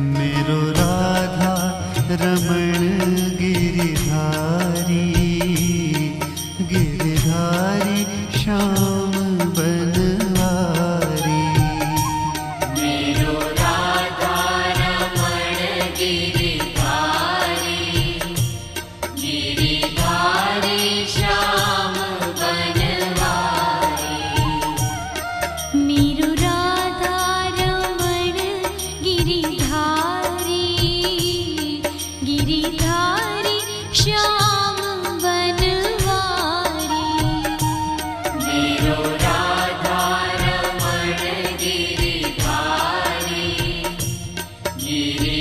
मेरो राधा रमण गिरिधारी, गिरिधारी श्याम बनवारी। मेरो राधा रमण गिरिधारी, गिरिधारी श्याम बनवारी। मेरो राधा रमण गिरिधारी, गिरिधारी श्याम बनवारी। मेरो राधा रमण गिरिधारी, गिरि